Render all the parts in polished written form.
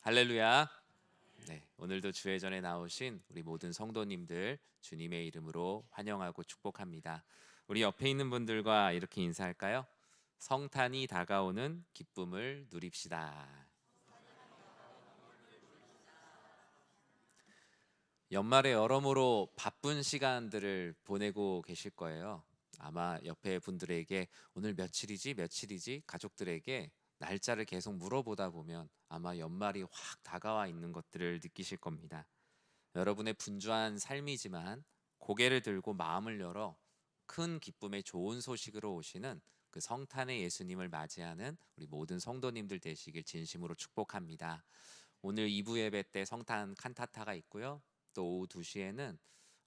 할렐루야. 네, 오늘도 주의 전에 나오신 우리 모든 성도님들 주님의 이름으로 환영하고 축복합니다. 우리 옆에 있는 분들과 이렇게 인사할까요? 성탄이 다가오는 기쁨을 누립시다. 연말에 여러모로 바쁜 시간들을 보내고 계실 거예요. 아마 옆에 분들에게 오늘 며칠이지, 며칠이지 가족들에게 날짜를 계속 물어보다 보면 아마 연말이 확 다가와 있는 것들을 느끼실 겁니다. 여러분의 분주한 삶이지만 고개를 들고 마음을 열어 큰 기쁨의 좋은 소식으로 오시는 그 성탄의 예수님을 맞이하는 우리 모든 성도님들 되시길 진심으로 축복합니다. 오늘 2부 예배 때 성탄 칸타타가 있고요. 또 오후 2시에는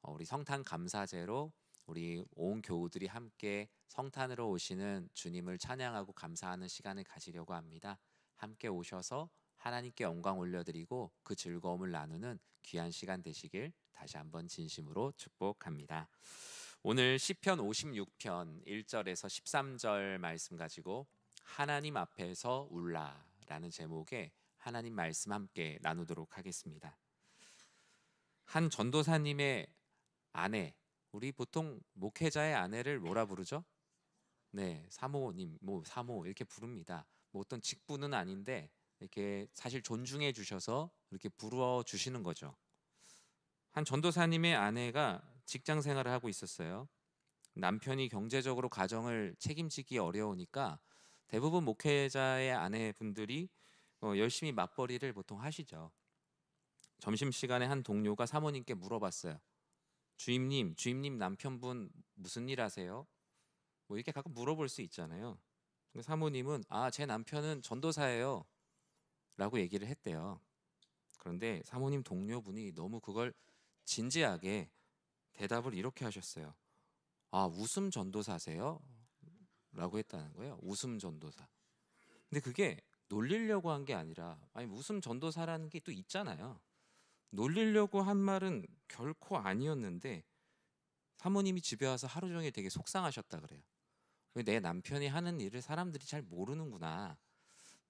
우리 성탄 감사제로 우리 온 교우들이 함께 성탄으로 오시는 주님을 찬양하고 감사하는 시간을 가지려고 합니다. 함께 오셔서 하나님께 영광 올려드리고 그 즐거움을 나누는 귀한 시간 되시길 다시 한번 진심으로 축복합니다. 오늘 시편 56편 1절에서 13절 말씀 가지고 하나님 앞에서 울라라는 제목의 하나님 말씀 함께 나누도록 하겠습니다. 한 전도사님의 아내, 우리 보통 목회자의 아내를 뭐라 부르죠? 네, 사모님, 뭐 사모 이렇게 부릅니다. 뭐 어떤 직분은 아닌데 이렇게 사실 존중해 주셔서 이렇게 부르어 주시는 거죠. 한 전도사님의 아내가 직장 생활을 하고 있었어요. 남편이 경제적으로 가정을 책임지기 어려우니까 대부분 목회자의 아내분들이 열심히 맞벌이를 보통 하시죠. 점심시간에 한 동료가 사모님께 물어봤어요. 주임님 남편분 무슨 일 하세요? 뭐 이렇게 가끔 물어볼 수 있잖아요. 사모님은 제 남편은 전도사예요 라고 얘기를 했대요. 그런데 사모님 동료분이 너무 그걸 진지하게 대답을 이렇게 하셨어요. 웃음 전도사세요? 라고 했다는 거예요. 웃음 전도사. 근데 그게 놀리려고 한 게 아니라 웃음 전도사라는 게 또 있잖아요. 놀리려고 한 말은 결코 아니었는데 사모님이 집에 와서 하루 종일 되게 속상하셨다 그래요. 내 남편이 하는 일을 사람들이 잘 모르는구나.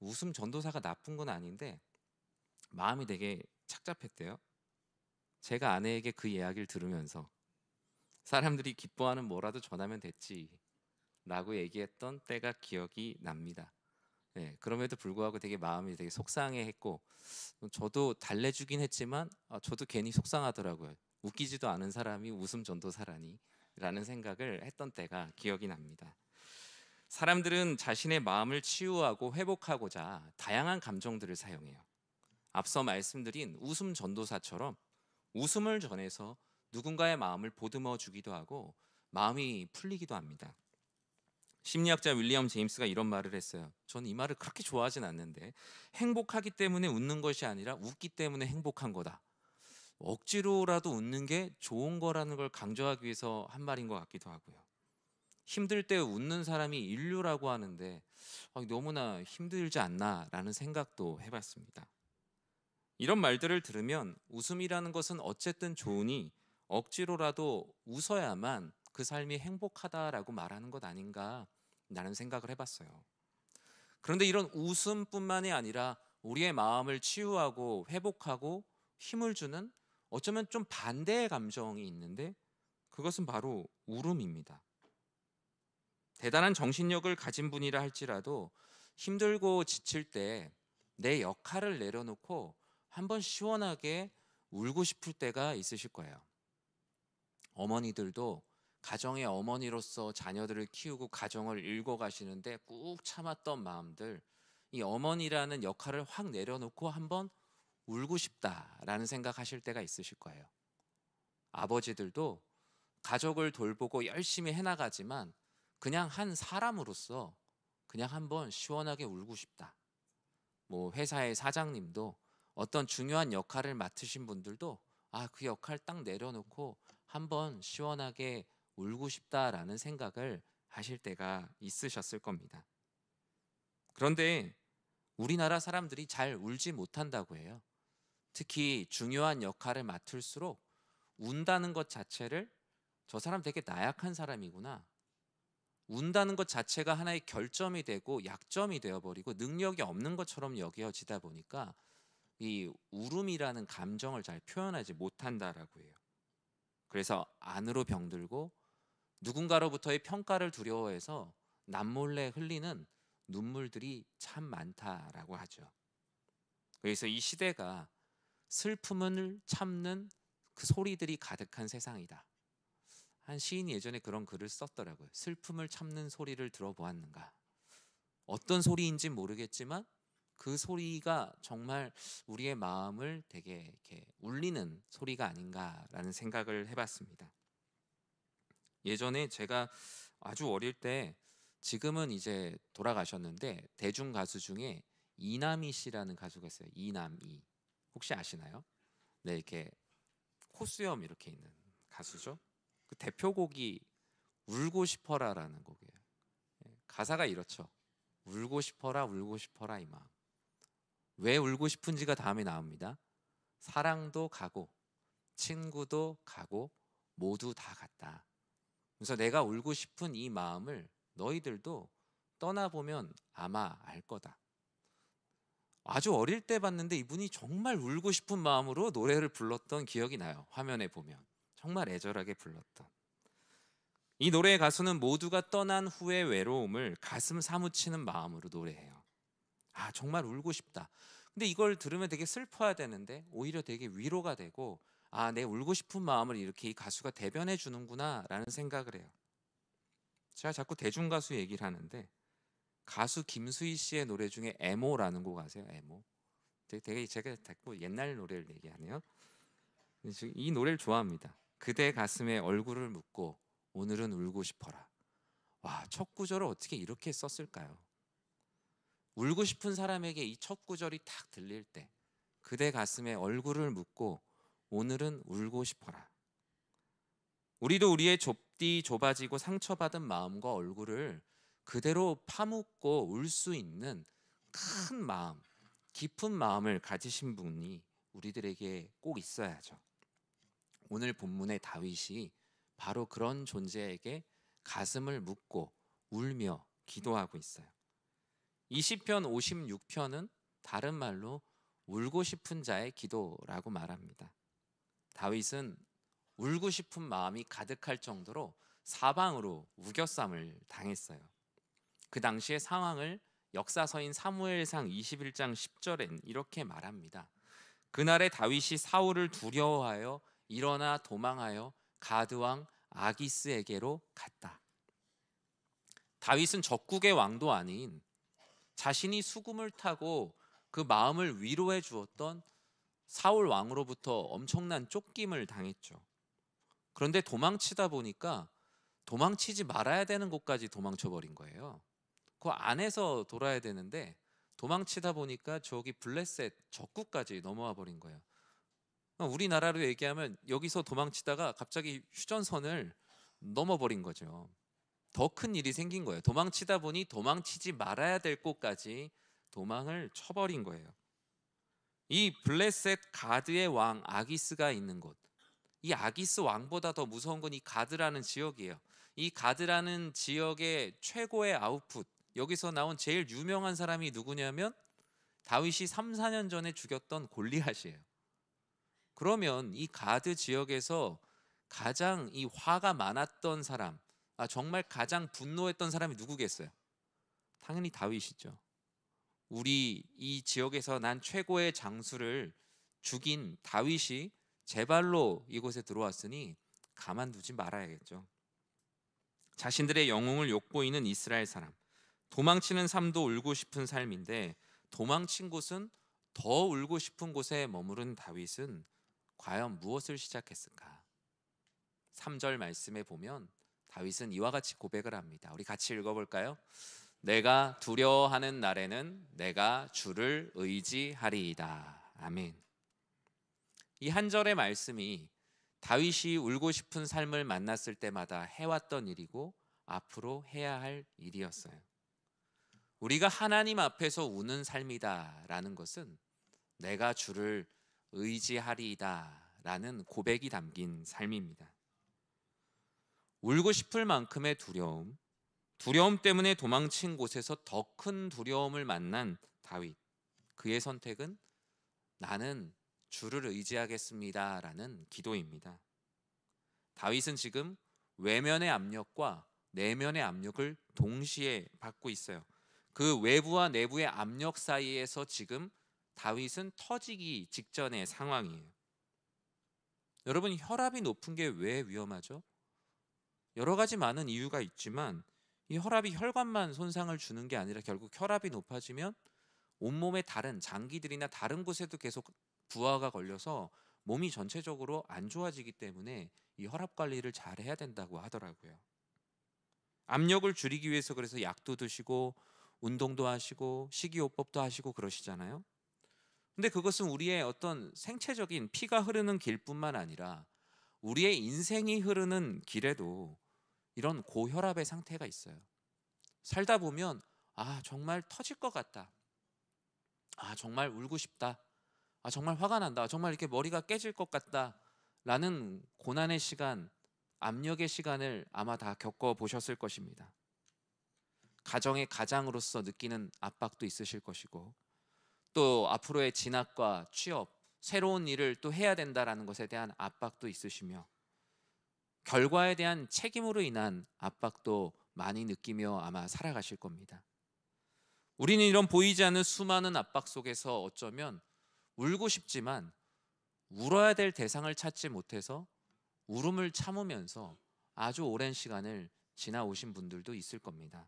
웃음 전도사가 나쁜 건 아닌데 마음이 되게 착잡했대요. 제가 아내에게 그 이야기를 들으면서 사람들이 기뻐하는 뭐라도 전하면 됐지 라고 얘기했던 때가 기억이 납니다. 네, 그럼에도 불구하고 되게 마음이 되게 속상해했고 저도 달래주긴 했지만 저도 괜히 속상하더라고요. 웃기지도 않은 사람이 웃음 전도사라니 라는 생각을 했던 때가 기억이 납니다. 사람들은 자신의 마음을 치유하고 회복하고자 다양한 감정들을 사용해요. 앞서 말씀드린 웃음 전도사처럼 웃음을 전해서 누군가의 마음을 보듬어 주기도 하고 마음이 풀리기도 합니다. 심리학자 윌리엄 제임스가 이런 말을 했어요. 저는 이 말을 그렇게 좋아하진 않는데 행복하기 때문에 웃는 것이 아니라 웃기 때문에 행복한 거다. 억지로라도 웃는 게 좋은 거라는 걸 강조하기 위해서 한 말인 것 같기도 하고요. 힘들 때 웃는 사람이 인류라고 하는데 너무나 힘들지 않나라는 생각도 해봤습니다. 이런 말들을 들으면 웃음이라는 것은 어쨌든 좋으니 억지로라도 웃어야만 그 삶이 행복하다라고 말하는 것 아닌가 라는 생각을 해봤어요. 그런데 이런 웃음뿐만이 아니라 우리의 마음을 치유하고 회복하고 힘을 주는 어쩌면 좀 반대의 감정이 있는데 그것은 바로 울음입니다. 대단한 정신력을 가진 분이라 할지라도 힘들고 지칠 때 내 역할을 내려놓고 한번 시원하게 울고 싶을 때가 있으실 거예요. 어머니들도 가정의 어머니로서 자녀들을 키우고 가정을 읽어가시는데 꾹 참았던 마음들, 이 어머니라는 역할을 확 내려놓고 한번 울고 싶다라는 생각하실 때가 있으실 거예요. 아버지들도 가족을 돌보고 열심히 해나가지만 그냥 한 사람으로서 그냥 한번 시원하게 울고 싶다. 뭐 회사의 사장님도 어떤 중요한 역할을 맡으신 분들도 그 역할 딱 내려놓고 한번 시원하게 울고 싶다라는 생각을 하실 때가 있으셨을 겁니다. 그런데 우리나라 사람들이 잘 울지 못한다고 해요. 특히 중요한 역할을 맡을수록 운다는 것 자체를 저 사람 되게 나약한 사람이구나. 운다는 것 자체가 하나의 결점이 되고 약점이 되어버리고 능력이 없는 것처럼 여겨지다 보니까 이 울음이라는 감정을 잘 표현하지 못한다라고 해요. 그래서 안으로 병들고 누군가로부터의 평가를 두려워해서 남몰래 흘리는 눈물들이 참 많다라고 하죠. 그래서 이 시대가 슬픔을 참는 그 소리들이 가득한 세상이다. 한 시인이 예전에 그런 글을 썼더라고요. 슬픔을 참는 소리를 들어보았는가. 어떤 소리인지 모르겠지만 그 소리가 정말 우리의 마음을 되게 이렇게 울리는 소리가 아닌가라는 생각을 해봤습니다. 예전에 제가 아주 어릴 때, 지금은 이제 돌아가셨는데 대중 가수 중에 이남희 씨라는 가수가 있어요. 이남희, 혹시 아시나요? 네, 이렇게 코수염 이렇게 있는 가수죠. 그 대표곡이 울고 싶어라라는 곡이에요. 가사가 이렇죠. 울고 싶어라 울고 싶어라 이 마음. 왜 울고 싶은지가 다음에 나옵니다. 사랑도 가고 친구도 가고 모두 다 갔다. 그래서 내가 울고 싶은 이 마음을 너희들도 떠나보면 아마 알 거다. 아주 어릴 때 봤는데 이분이 정말 울고 싶은 마음으로 노래를 불렀던 기억이 나요. 화면에 보면 정말 애절하게 불렀던. 이 노래의 가수는 모두가 떠난 후의 외로움을 가슴 사무치는 마음으로 노래해요. 아, 정말 울고 싶다. 근데 이걸 들으면 되게 슬퍼야 되는데 오히려 되게 위로가 되고, 아, 내 울고 싶은 마음을 이렇게 이 가수가 대변해 주는구나 라는 생각을 해요. 제가 자꾸 대중가수 얘기를 하는데 가수 김수희 씨의 노래 중에 애모라는 곡 아세요? 애모. 되게 제가 자꾸 옛날 노래를 얘기하네요. 이 노래를 좋아합니다. 그대 가슴에 얼굴을 묻고 오늘은 울고 싶어라. 와, 첫 구절을 어떻게 이렇게 썼을까요? 울고 싶은 사람에게 이 첫 구절이 딱 들릴 때 그대 가슴에 얼굴을 묻고 오늘은 울고 싶어라. 우리도 우리의 좁디 좁아지고 상처받은 마음과 얼굴을 그대로 파묻고 울 수 있는 큰 마음, 깊은 마음을 가지신 분이 우리들에게 꼭 있어야죠. 오늘 본문의 다윗이 바로 그런 존재에게 가슴을 묻고 울며 기도하고 있어요. 이 시편 56편은 다른 말로 울고 싶은 자의 기도라고 말합니다. 다윗은 울고 싶은 마음이 가득할 정도로 사방으로 우겨쌈을 당했어요. 그 당시의 상황을 역사서인 사무엘상 21장 10절엔 이렇게 말합니다. 그날에 다윗이 사울을 두려워하여 일어나 도망하여 가드왕 아기스에게로 갔다. 다윗은 적국의 왕도 아닌 자신이 수금을 타고 그 마음을 위로해 주었던 사울 왕으로부터 엄청난 쫓김을 당했죠. 그런데 도망치다 보니까 도망치지 말아야 되는 곳까지 도망쳐 버린 거예요. 그 안에서 돌아야 되는데 도망치다 보니까 저기 블레셋 적국까지 넘어와 버린 거예요. 우리나라로 얘기하면 여기서 도망치다가 갑자기 휴전선을 넘어버린 거죠. 더 큰 일이 생긴 거예요. 도망치다 보니 도망치지 말아야 될 곳까지 도망을 쳐버린 거예요. 이 블레셋 가드의 왕 아기스가 있는 곳, 이 아기스 왕보다 더 무서운 건 이 가드라는 지역이에요. 이 가드라는 지역의 최고의 아웃풋, 여기서 나온 제일 유명한 사람이 누구냐면 다윗이 3, 4년 전에 죽였던 골리앗이에요. 그러면 이 가드 지역에서 가장 이 화가 많았던 사람, 정말 가장 분노했던 사람이 누구겠어요? 당연히 다윗이죠. 우리 이 지역에서 난 최고의 장수를 죽인 다윗이 제 발로 이곳에 들어왔으니 가만두지 말아야겠죠. 자신들의 영웅을 욕보이는 이스라엘 사람, 도망치는 삶도 울고 싶은 삶인데 도망친 곳은 더 울고 싶은 곳에 머무른 다윗은 과연 무엇을 시작했을까? 3절 말씀에 보면 다윗은 이와 같이 고백을 합니다. 우리 같이 읽어볼까요? 내가 두려워하는 날에는 내가 주를 의지하리이다. 아멘. 이 한 절의 말씀이 다윗이 울고 싶은 삶을 만났을 때마다 해왔던 일이고 앞으로 해야 할 일이었어요. 우리가 하나님 앞에서 우는 삶이다라는 것은 내가 주를 의지하리이다라는 고백이 담긴 삶입니다. 울고 싶을 만큼의 두려움 때문에 도망친 곳에서 더 큰 두려움을 만난 다윗. 그의 선택은 나는 주를 의지하겠습니다라는 기도입니다. 다윗은 지금 외면의 압력과 내면의 압력을 동시에 받고 있어요. 그 외부와 내부의 압력 사이에서 지금 다윗은 터지기 직전의 상황이에요. 여러분, 혈압이 높은 게 왜 위험하죠? 여러 가지 많은 이유가 있지만 이 혈압이 혈관만 손상을 주는 게 아니라 결국 혈압이 높아지면 온몸의 다른 장기들이나 다른 곳에도 계속 부하가 걸려서 몸이 전체적으로 안 좋아지기 때문에 이 혈압 관리를 잘 해야 된다고 하더라고요. 압력을 줄이기 위해서 그래서 약도 드시고 운동도 하시고 식이요법도 하시고 그러시잖아요. 근데 그것은 우리의 어떤 생체적인 피가 흐르는 길뿐만 아니라 우리의 인생이 흐르는 길에도 이런 고혈압의 상태가 있어요. 살다 보면 정말 터질 것 같다. 정말 울고 싶다. 정말 화가 난다. 정말 이렇게 머리가 깨질 것 같다. 라는 고난의 시간, 압력의 시간을 아마 다 겪어 보셨을 것입니다. 가정의 가장으로서 느끼는 압박도 있으실 것이고, 또 앞으로의 진학과 취업, 새로운 일을 또 해야 된다라는 것에 대한 압박도 있으시며, 결과에 대한 책임으로 인한 압박도 많이 느끼며 아마 살아가실 겁니다. 우리는 이런 보이지 않는 수많은 압박 속에서 어쩌면 울고 싶지만 울어야 될 대상을 찾지 못해서 울음을 참으면서 아주 오랜 시간을 지나오신 분들도 있을 겁니다.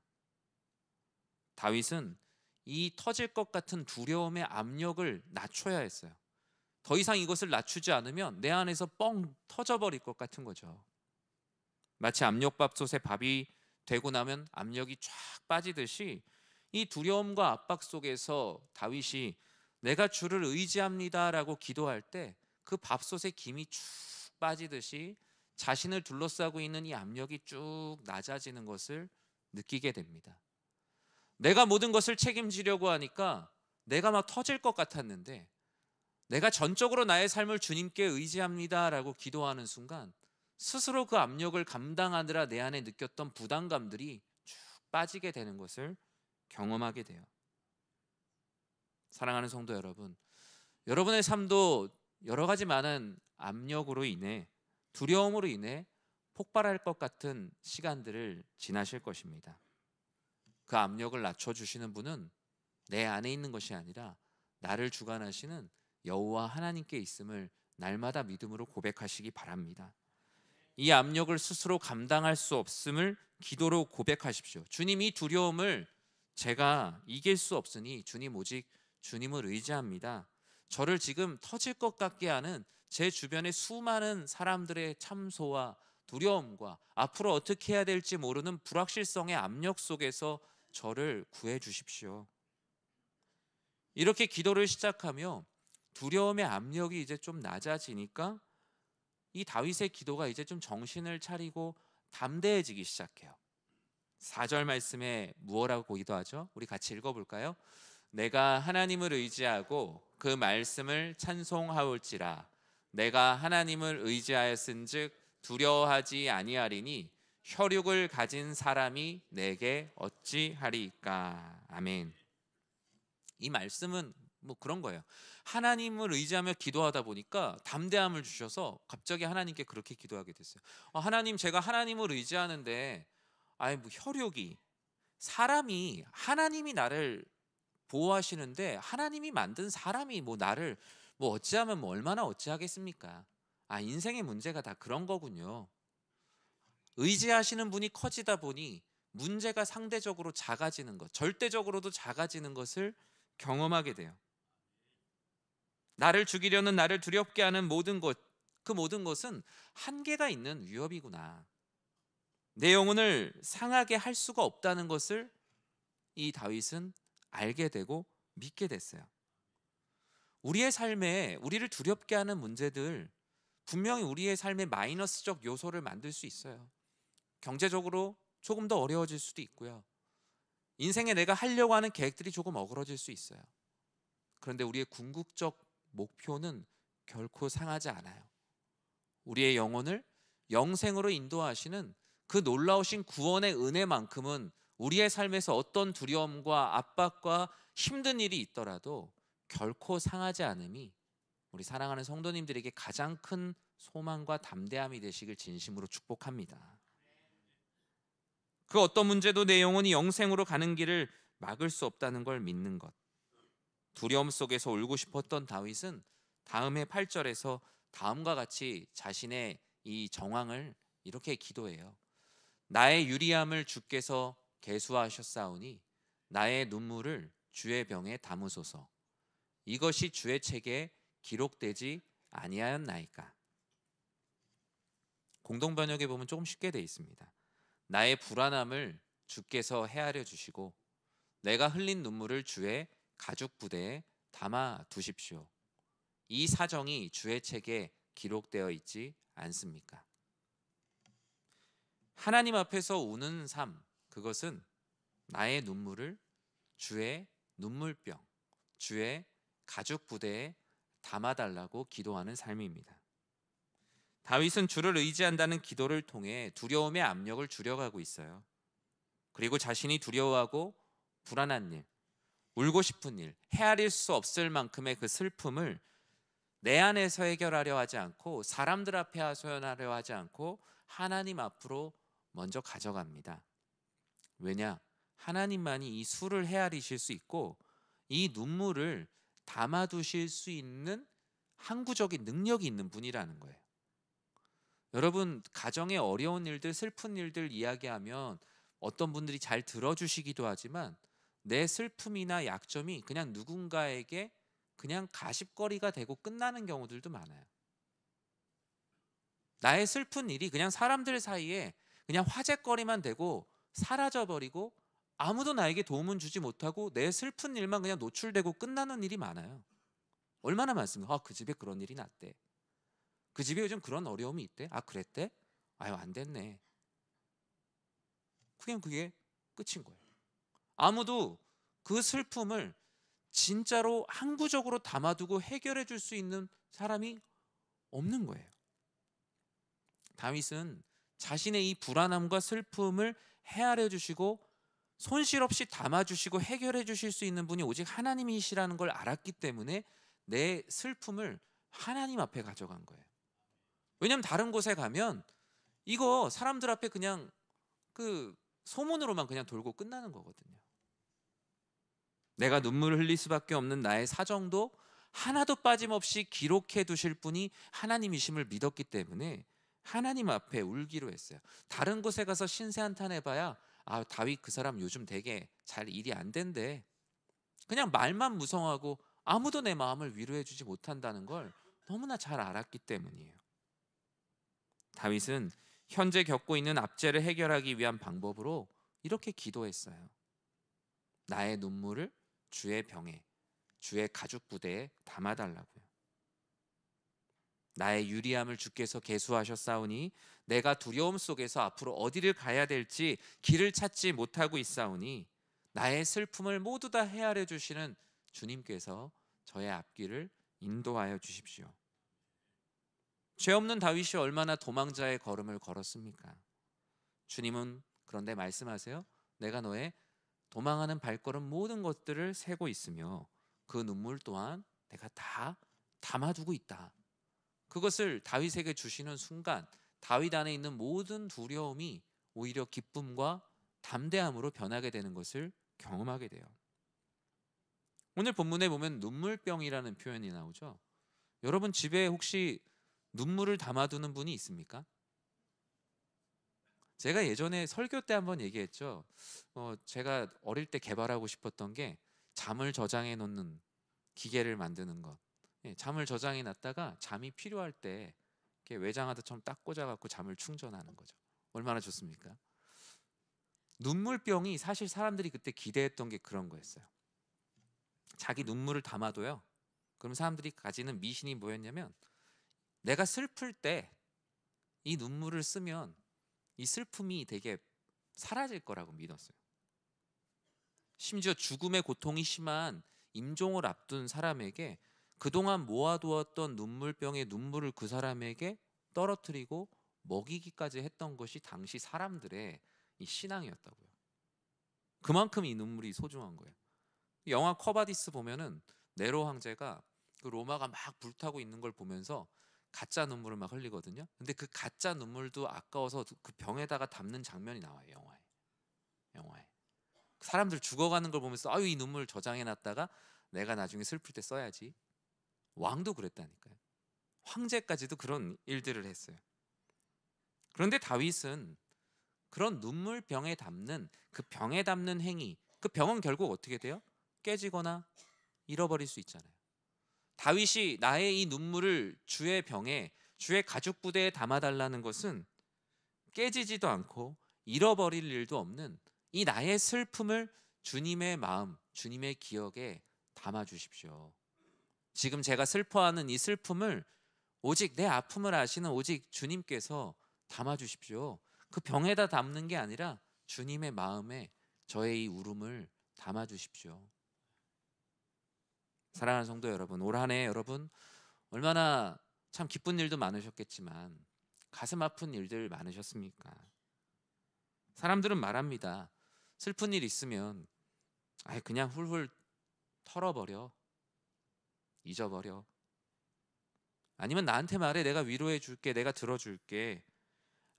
다윗은 이 터질 것 같은 두려움의 압력을 낮춰야 했어요. 더 이상 이것을 낮추지 않으면 내 안에서 뻥 터져버릴 것 같은 거죠. 마치 압력밥솥에 밥이 되고 나면 압력이 쫙 빠지듯이 이 두려움과 압박 속에서 다윗이 내가 주를 의지합니다라고 기도할 때 그 밥솥에 김이 쭉 빠지듯이 자신을 둘러싸고 있는 이 압력이 쭉 낮아지는 것을 느끼게 됩니다. 내가 모든 것을 책임지려고 하니까 내가 막 터질 것 같았는데, 내가 전적으로 나의 삶을 주님께 의지합니다라고 기도하는 순간 스스로 그 압력을 감당하느라 내 안에 느꼈던 부담감들이 쭉 빠지게 되는 것을 경험하게 돼요. 사랑하는 성도 여러분, 여러분의 삶도 여러 가지 많은 압력으로 인해, 두려움으로 인해 폭발할 것 같은 시간들을 지나실 것입니다. 그 압력을 낮춰주시는 분은 내 안에 있는 것이 아니라 나를 주관하시는 여호와 하나님께 있음을 날마다 믿음으로 고백하시기 바랍니다. 이 압력을 스스로 감당할 수 없음을 기도로 고백하십시오. 주님, 이 두려움을 제가 이길 수 없으니 주님, 오직 주님을 의지합니다. 저를 지금 터질 것 같게 하는 제 주변의 수많은 사람들의 참소와 두려움과 앞으로 어떻게 해야 될지 모르는 불확실성의 압력 속에서 저를 구해 주십시오. 이렇게 기도를 시작하며 두려움의 압력이 이제 좀 낮아지니까 이 다윗의 기도가 이제 좀 정신을 차리고 담대해지기 시작해요. 4절 말씀에 무엇라고 기도하죠? 우리 같이 읽어볼까요? 내가 하나님을 의지하고 그 말씀을 찬송하올지라. 내가 하나님을 의지하였은즉 두려워하지 아니하리니 혈육을 가진 사람이 내게 어찌하리까. 아멘. 이 말씀은 뭐 그런 거예요. 하나님을 의지하며 기도하다 보니까 담대함을 주셔서 갑자기 하나님께 그렇게 기도하게 됐어요. 하나님, 제가 하나님을 의지하는데 뭐 혈육이, 사람이, 하나님이 나를 보호하시는데 하나님이 만든 사람이 뭐 나를 뭐 어찌하면 뭐 얼마나 어찌하겠습니까? 인생의 문제가 다 그런 거군요. 의지하시는 분이 커지다 보니 문제가 상대적으로 작아지는 것, 절대적으로도 작아지는 것을 경험하게 돼요. 나를 죽이려는, 나를 두렵게 하는 모든 것, 그 모든 것은 한계가 있는 위협이구나. 내 영혼을 상하게 할 수가 없다는 것을 이 다윗은 알게 되고 믿게 됐어요. 우리의 삶에 우리를 두렵게 하는 문제들, 분명히 우리의 삶에 마이너스적 요소를 만들 수 있어요. 경제적으로 조금 더 어려워질 수도 있고요. 인생에 내가 하려고 하는 계획들이 조금 어그러질 수 있어요. 그런데 우리의 궁극적 목표는 결코 상하지 않아요. 우리의 영혼을 영생으로 인도하시는 그 놀라우신 구원의 은혜만큼은 우리의 삶에서 어떤 두려움과 압박과 힘든 일이 있더라도 결코 상하지 않음이 우리 사랑하는 성도님들에게 가장 큰 소망과 담대함이 되시길 진심으로 축복합니다. 그 어떤 문제도 내 영혼이 영생으로 가는 길을 막을 수 없다는 걸 믿는 것. 두려움 속에서 울고 싶었던 다윗은 다음의 8절에서 다음과 같이 자신의 이 정황을 이렇게 기도해요. 나의 유리함을 주께서 계수하셨사오니 나의 눈물을 주의 병에 담으소서. 이것이 주의 책에 기록되지 아니하였나이까. 공동 번역에 보면 조금 쉽게 되어 있습니다. 나의 불안함을 주께서 헤아려 주시고 내가 흘린 눈물을 주의 가죽 부대에 담아 두십시오. 이 사정이 주의 책에 기록되어 있지 않습니까? 하나님 앞에서 우는 삶, 그것은 나의 눈물을 주의 눈물병, 주의 가죽 부대에 담아달라고 기도하는 삶입니다. 다윗은 주를 의지한다는 기도를 통해 두려움의 압력을 줄여가고 있어요. 그리고 자신이 두려워하고 불안한 일, 울고 싶은 일, 헤아릴 수 없을 만큼의 그 슬픔을 내 안에서 해결하려 하지 않고 사람들 앞에 하소연하려 하지 않고 하나님 앞으로 먼저 가져갑니다. 왜냐? 하나님만이 이 수를 헤아리실 수 있고 이 눈물을 담아두실 수 있는 항구적인 능력이 있는 분이라는 거예요. 여러분, 가정의 어려운 일들, 슬픈 일들 이야기하면 어떤 분들이 잘 들어주시기도 하지만 내 슬픔이나 약점이 그냥 누군가에게 그냥 가십거리가 되고 끝나는 경우들도 많아요. 나의 슬픈 일이 그냥 사람들 사이에 그냥 화제거리만 되고 사라져버리고 아무도 나에게 도움은 주지 못하고 내 슬픈 일만 그냥 노출되고 끝나는 일이 많아요. 얼마나 많습니까? 그 집에 그런 일이 났대. 그 집에 요즘 그런 어려움이 있대. 그랬대? 아유, 안 됐네. 그냥 그게 끝인 거예요. 아무도 그 슬픔을 진짜로 항구적으로 담아두고 해결해 줄 수 있는 사람이 없는 거예요. 다윗은 자신의 이 불안함과 슬픔을 헤아려 주시고 손실 없이 담아 주시고 해결해 주실 수 있는 분이 오직 하나님이시라는 걸 알았기 때문에 내 슬픔을 하나님 앞에 가져간 거예요. 왜냐하면 다른 곳에 가면 이거 사람들 앞에 그냥 그 소문으로만 그냥 돌고 끝나는 거거든요. 내가 눈물을 흘릴 수밖에 없는 나의 사정도 하나도 빠짐없이 기록해 두실 분이 하나님이심을 믿었기 때문에 하나님 앞에 울기로 했어요. 다른 곳에 가서 신세 한탄 해봐야 다윗 그 사람 요즘 되게 잘 일이 안 된대. 그냥 말만 무성하고 아무도 내 마음을 위로해 주지 못한다는 걸 너무나 잘 알았기 때문이에요. 다윗은 현재 겪고 있는 압제를 해결하기 위한 방법으로 이렇게 기도했어요. 나의 눈물을 주의 병에, 주의 가죽 부대에 담아달라고요. 나의 유리함을 주께서 계수하셨사오니 내가 두려움 속에서 앞으로 어디를 가야 될지 길을 찾지 못하고 있사오니 나의 슬픔을 모두 다 헤아려 주시는 주님께서 저의 앞길을 인도하여 주십시오. 죄 없는 다윗이 얼마나 도망자의 걸음을 걸었습니까? 주님은 그런데 말씀하세요. 내가 너의 도망하는 발걸음 모든 것들을 세고 있으며 그 눈물 또한 내가 다 담아두고 있다. 그것을 다윗에게 주시는 순간 다윗 안에 있는 모든 두려움이 오히려 기쁨과 담대함으로 변하게 되는 것을 경험하게 돼요. 오늘 본문에 보면 눈물병이라는 표현이 나오죠. 여러분 집에 혹시 눈물을 담아두는 분이 있습니까? 제가 예전에 설교 때 한번 얘기했죠. 제가 어릴 때 개발하고 싶었던 게 잠을 저장해 놓는 기계를 만드는 것. 잠을 저장해 놨다가 잠이 필요할 때 이렇게 외장하드처럼 딱 꽂아갖고 잠을 충전하는 거죠. 얼마나 좋습니까? 눈물병이 사실 사람들이 그때 기대했던 게 그런 거였어요. 자기 눈물을 담아둬요. 그럼 사람들이 가지는 미신이 뭐였냐면 내가 슬플 때 이 눈물을 쓰면 이 슬픔이 되게 사라질 거라고 믿었어요. 심지어 죽음의 고통이 심한 임종을 앞둔 사람에게 그동안 모아두었던 눈물병의 눈물을 그 사람에게 떨어뜨리고 먹이기까지 했던 것이 당시 사람들의 이 신앙이었다고요. 그만큼 이 눈물이 소중한 거예요. 영화 커바디스 보면은 네로 황제가 그 로마가 막 불타고 있는 걸 보면서 가짜 눈물을 막 흘리거든요. 근데 그 가짜 눈물도 아까워서 그 병에다가 담는 장면이 나와요, 영화에. 사람들 죽어가는 걸 보면서 아유 이 눈물 저장해 놨다가 내가 나중에 슬플 때 써야지. 왕도 그랬다니까요. 황제까지도 그런 일들을 했어요. 그런데 다윗은 그런 눈물병에 담는 그 병에 담는 행위, 그 병은 결국 어떻게 돼요? 깨지거나 잃어버릴 수 있잖아요. 다윗이 나의 이 눈물을 주의 병에, 주의 가죽 부대에 담아달라는 것은 깨지지도 않고 잃어버릴 일도 없는 이 나의 슬픔을 주님의 마음, 주님의 기억에 담아 주십시오. 지금 제가 슬퍼하는 이 슬픔을 오직 내 아픔을 아시는 오직 주님께서 담아 주십시오. 그 병에다 담는 게 아니라 주님의 마음에 저의 이 울음을 담아 주십시오. 사랑하는 성도 여러분, 올 한 해 여러분 얼마나 참 기쁜 일도 많으셨겠지만 가슴 아픈 일들 많으셨습니까? 사람들은 말합니다. 슬픈 일 있으면 아예 그냥 훌훌 털어버려. 잊어버려. 아니면 나한테 말해. 내가 위로해 줄게. 내가 들어줄게.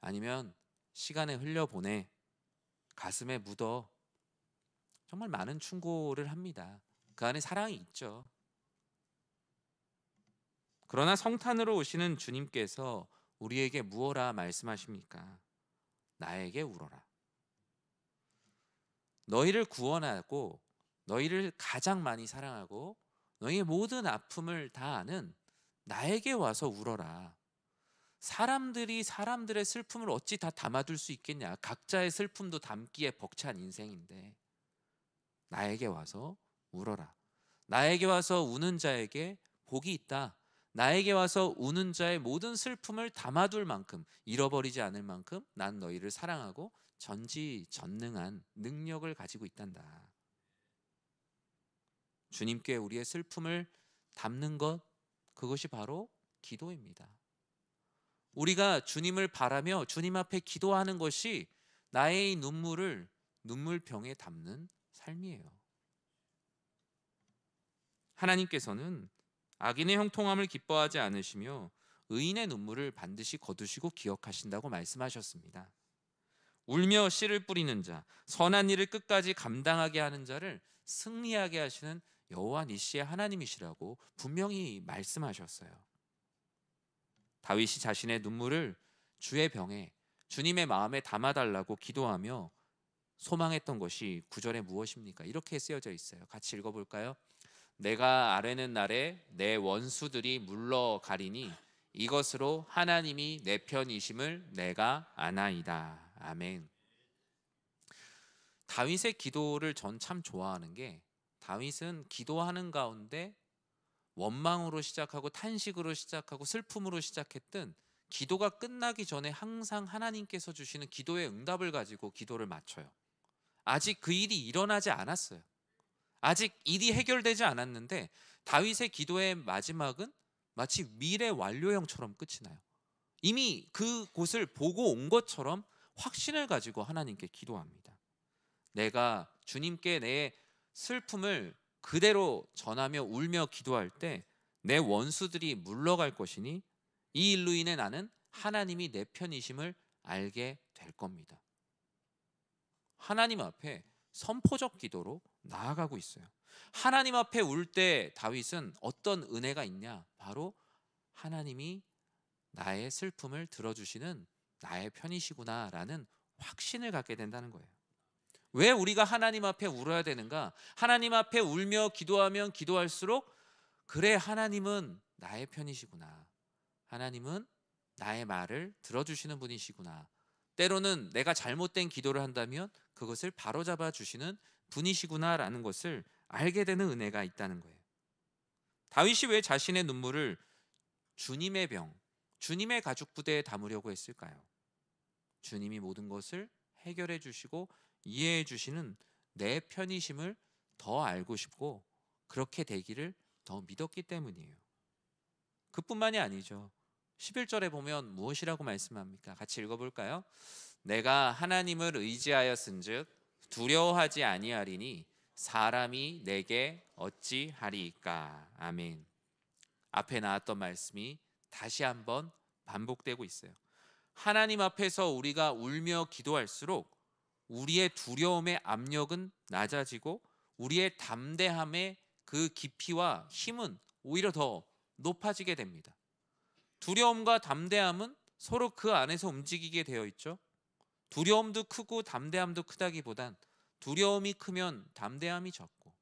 아니면 시간에 흘려보내. 가슴에 묻어. 정말 많은 충고를 합니다. 그 안에 사랑이 있죠. 그러나 성탄으로 오시는 주님께서 우리에게 무엇라 말씀하십니까? 나에게 울어라. 너희를 구원하고 너희를 가장 많이 사랑하고 너희의 모든 아픔을 다 아는 나에게 와서 울어라. 사람들이 사람들의 슬픔을 어찌 다 담아둘 수 있겠냐. 각자의 슬픔도 담기에 벅찬 인생인데 나에게 와서 울어라. 나에게 와서 우는 자에게 복이 있다. 나에게 와서 우는 자의 모든 슬픔을 담아둘 만큼, 잃어버리지 않을 만큼 난 너희를 사랑하고 전지전능한 능력을 가지고 있단다. 주님께 우리의 슬픔을 담는 것, 그것이 바로 기도입니다. 우리가 주님을 바라며 주님 앞에 기도하는 것이 나의 이 눈물을 눈물병에 담는 삶이에요. 하나님께서는 악인의 형통함을 기뻐하지 않으시며 의인의 눈물을 반드시 거두시고 기억하신다고 말씀하셨습니다. 울며 씨를 뿌리는 자, 선한 일을 끝까지 감당하게 하는 자를 승리하게 하시는 여호와 니시의 하나님이시라고 분명히 말씀하셨어요. 다윗이 자신의 눈물을 주의 병에, 주님의 마음에 담아달라고 기도하며 소망했던 것이 9절에 무엇입니까? 이렇게 쓰여져 있어요. 같이 읽어볼까요? 내가 아뢰는 날에 내 원수들이 물러가리니 이것으로 하나님이 내 편이심을 내가 아나이다. 아멘. 다윗의 기도를 전 참 좋아하는 게 다윗은 기도하는 가운데 원망으로 시작하고 탄식으로 시작하고 슬픔으로 시작했던 기도가 끝나기 전에 항상 하나님께서 주시는 기도의 응답을 가지고 기도를 마쳐요. 아직 그 일이 일어나지 않았어요. 아직 일이 해결되지 않았는데 다윗의 기도의 마지막은 마치 미래 완료형처럼 끝이 나요. 이미 그곳을 보고 온 것처럼 확신을 가지고 하나님께 기도합니다. 내가 주님께 내 슬픔을 그대로 전하며 울며 기도할 때 내 원수들이 물러갈 것이니 이 일로 인해 나는 하나님이 내 편이심을 알게 될 겁니다. 하나님 앞에 선포적 기도로 나아가고 있어요. 하나님 앞에 울 때 다윗은 어떤 은혜가 있냐? 바로 하나님이 나의 슬픔을 들어주시는 나의 편이시구나라는 확신을 갖게 된다는 거예요. 왜 우리가 하나님 앞에 울어야 되는가? 하나님 앞에 울며 기도하면 기도할수록 그래 하나님은 나의 편이시구나. 하나님은 나의 말을 들어주시는 분이시구나. 때로는 내가 잘못된 기도를 한다면 그것을 바로잡아 주시는 분이시구나라는 것을 알게 되는 은혜가 있다는 거예요. 다윗이 왜 자신의 눈물을 주님의 병, 주님의 가죽 부대에 담으려고 했을까요? 주님이 모든 것을 해결해 주시고 이해해 주시는 내 편이심을 더 알고 싶고 그렇게 되기를 더 믿었기 때문이에요. 그뿐만이 아니죠. 11절에 보면 무엇이라고 말씀합니까? 같이 읽어볼까요? 내가 하나님을 의지하였은즉 두려워하지 아니하리니 사람이 내게 어찌하리이까. 아멘. 앞에 나왔던 말씀이 다시 한번 반복되고 있어요. 하나님 앞에서 우리가 울며 기도할수록 우리의 두려움의 압력은 낮아지고 우리의 담대함의 그 깊이와 힘은 오히려 더 높아지게 됩니다. 두려움과 담대함은 서로 그 안에서 움직이게 되어 있죠. 두려움도 크고 담대함도 크다기보단 두려움이 크면 담대함이 적고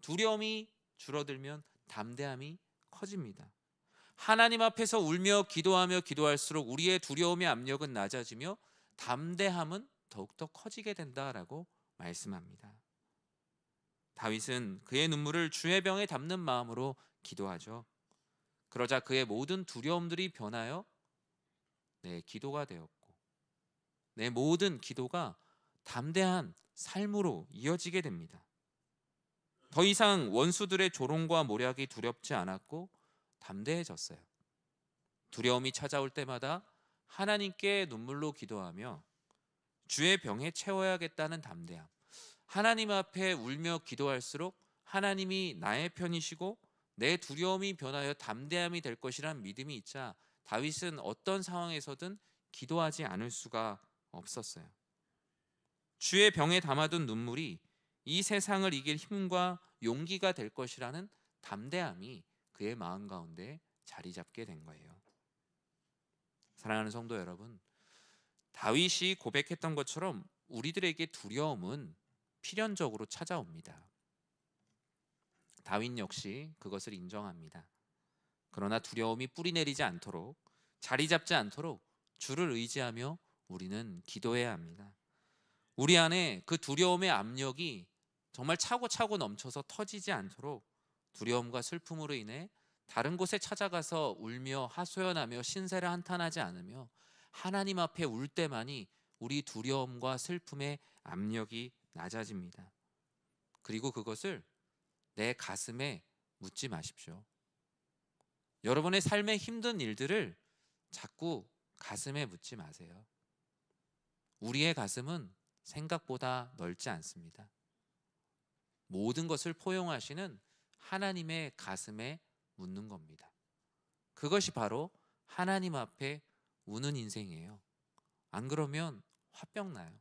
두려움이 줄어들면 담대함이 커집니다. 하나님 앞에서 울며 기도하며 기도할수록 우리의 두려움의 압력은 낮아지며 담대함은 더욱더 커지게 된다라고 말씀합니다. 다윗은 그의 눈물을 주의 병에 담는 마음으로 기도하죠. 그러자 그의 모든 두려움들이 변하여 내 기도가 되었고 내 모든 기도가 담대한 삶으로 이어지게 됩니다. 더 이상 원수들의 조롱과 모략이 두렵지 않았고 담대해졌어요. 두려움이 찾아올 때마다 하나님께 눈물로 기도하며 주의 병에 채워야겠다는 담대함. 하나님 앞에 울며 기도할수록 하나님이 나의 편이시고 내 두려움이 변하여 담대함이 될 것이란 믿음이 있자 다윗은 어떤 상황에서든 기도하지 않을 수가 없었어요. 주의 병에 담아둔 눈물이 이 세상을 이길 힘과 용기가 될 것이라는 담대함이 그의 마음 가운데 자리 잡게 된 거예요. 사랑하는 성도 여러분, 다윗이 고백했던 것처럼 우리들에게 두려움은 필연적으로 찾아옵니다. 다윗 역시 그것을 인정합니다. 그러나 두려움이 뿌리 내리지 않도록, 자리 잡지 않도록 주를 의지하며 우리는 기도해야 합니다. 우리 안에 그 두려움의 압력이 정말 차고 넘쳐서 터지지 않도록 두려움과 슬픔으로 인해 다른 곳에 찾아가서 울며 하소연하며 신세를 한탄하지 않으며 하나님 앞에 울 때만이 우리 두려움과 슬픔의 압력이 낮아집니다. 그리고 그것을 내 가슴에 묻지 마십시오. 여러분의 삶의 힘든 일들을 자꾸 가슴에 묻지 마세요. 우리의 가슴은 생각보다 넓지 않습니다. 모든 것을 포용하시는 하나님의 가슴에 묻는 겁니다. 그것이 바로 하나님 앞에 우는 인생이에요. 안 그러면 화병 나요.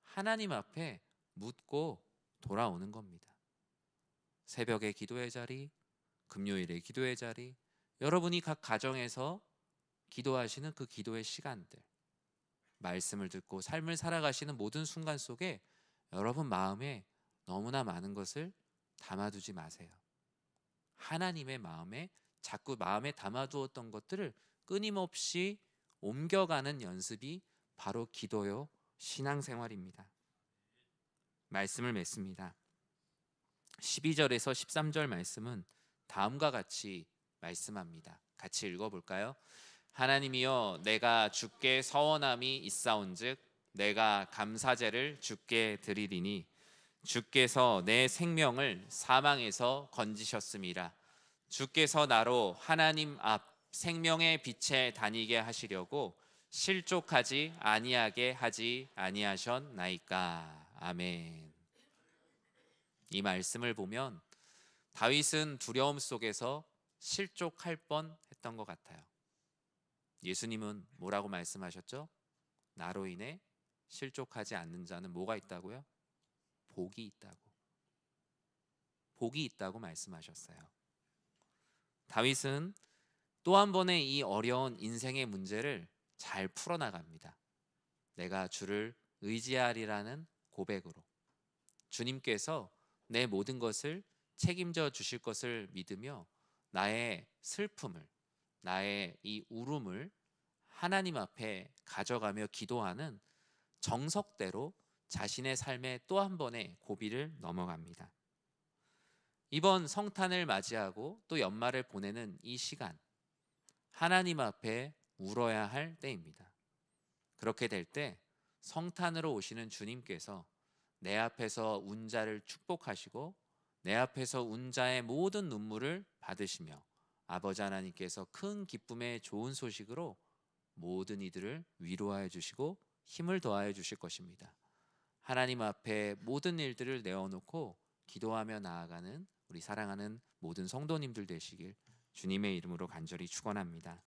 하나님 앞에 묻고 돌아오는 겁니다. 새벽의 기도의 자리, 금요일의 기도의 자리, 여러분이 각 가정에서 기도하시는 그 기도의 시간들, 말씀을 듣고 삶을 살아가시는 모든 순간 속에 여러분 마음에 너무나 많은 것을 담아두지 마세요. 하나님의 마음에 자꾸 마음에 담아두었던 것들을 끊임없이 옮겨가는 연습이 바로 기도요 신앙생활입니다. 말씀을 맺습니다. 12절에서 13절 말씀은 다음과 같이 말씀합니다. 같이 읽어볼까요? 하나님이여, 내가 주께 서원함이 있사온즉 내가 감사제를 주께 드리리니 주께서 내 생명을 사망에서 건지셨음이라. 주께서 나로 하나님 앞 생명의 빛에 다니게 하시려고 실족하지 아니하게 하지 아니하셨나이까. 아멘. 이 말씀을 보면 다윗은 두려움 속에서 실족할 뻔했던 것 같아요. 예수님은 뭐라고 말씀하셨죠? 나로 인해 실족하지 않는 자는 뭐가 있다고요? 복이 있다고. 복이 있다고 말씀하셨어요. 다윗은 또 한 번의 이 어려운 인생의 문제를 잘 풀어나갑니다. 내가 주를 의지하리라는 고백으로 주님께서 내 모든 것을 책임져 주실 것을 믿으며 나의 슬픔을, 나의 이 울음을 하나님 앞에 가져가며 기도하는 정석대로 자신의 삶에 또 한 번의 고비를 넘어갑니다. 이번 성탄을 맞이하고 또 연말을 보내는 이 시간, 하나님 앞에 울어야 할 때입니다. 그렇게 될 때 성탄으로 오시는 주님께서 내 앞에서 운 자를 축복하시고 내 앞에서 운 자의 모든 눈물을 받으시며 아버지 하나님께서 큰 기쁨의 좋은 소식으로 모든 이들을 위로하여 주시고 힘을 더하여 주실 것입니다. 하나님 앞에 모든 일들을 내어놓고 기도하며 나아가는 우리 사랑하는 모든 성도님들 되시길 주님의 이름으로 간절히 축원합니다.